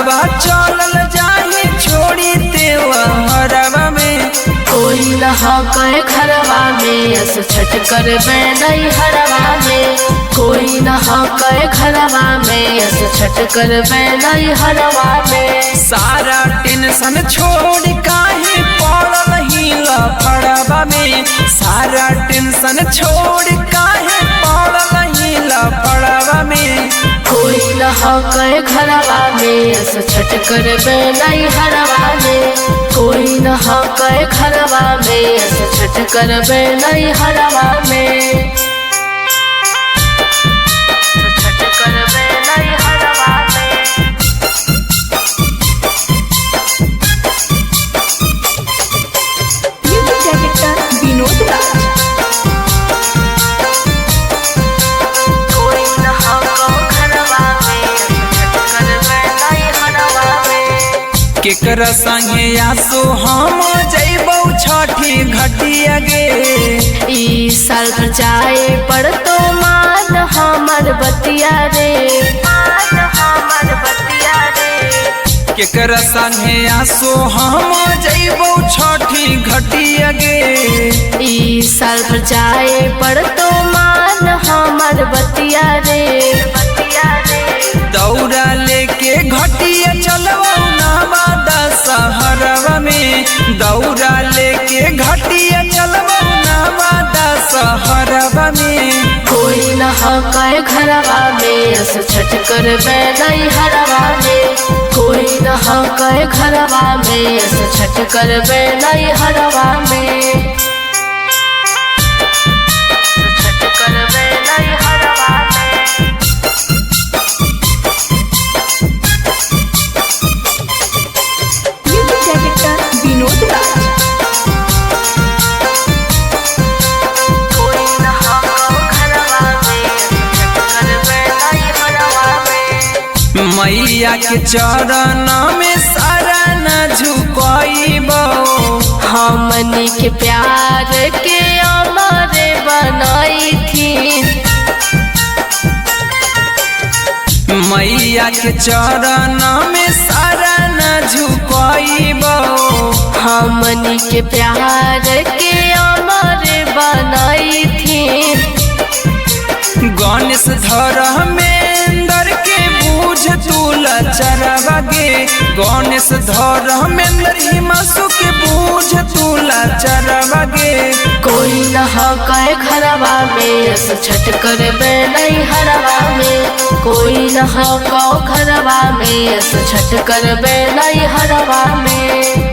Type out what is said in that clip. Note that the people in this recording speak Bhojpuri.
घरवा चलल जाही छोड़ी देवा हरवा में। कोई न हके घरवा में अस छठ करबे नहीं हरवा में। कोई न हके घरवा में अस छठ करबे नहीं हरवा में। सारा टेंशन छोड़ काहे पड़ल ही लफड़वा में। सारा टेंशन छोड़ काहे पड़ल ही लफड़वा में। कोई न हके घरवा में अस छठ करबे नहीं हरवा में। कोई न हके घरवा में अस छठ करबे नहीं हरवा में। छठ करबे नहीं हरवा में। म्यूजिक डायरेक्टर विनोद राज। कोई न हके घरवा में अस छठ करबे नहीं हरवा में। केकरा संगे आसो हम जइबौ छठी घटिया गे। ई साल जाए पर तो मान हमर बतिया रे। मान हमर बतिया रे। केकरा संगे आसो हम जइबौ छठी घटिया गे। ई साल जाए पर तो मान हमर बतिया रे। बतिया रे। दौड़ा लेके घटिया चलबौ नवादा शहरवा में। दौड़ा लेके घटिया चलबौ नवादा शहरवा में। कोई न हके घरवा में अस छठ करबे नहीं हरवा में। कोई न हके घरवा में अस छठ करबे नहीं हरवा में। छठ करबे नहीं हरवा में। म्यूजिक डायरेक्टर विनोद राज। कोई न हके घरवा में अस छठ करबे नहीं हरवा में। मैया के चरण में शरण झुकइबौ। हमनी के प्यार के अमर बनाई थी। मैया के चरण में शरण झुकइबौ। हमनी के प्यार के अमर बनाई थी। गणेश धर्मेंद्र के बूझ तू लचरवा गे। गणेश धर्मेंद्र हिमांशु के बूझ तू लचरवा गे। कोई न हके घरवा में अस छठ करबे नहीं हरवा में। कोई न हके घरवा में अस छठ करबे नहीं हरवा में।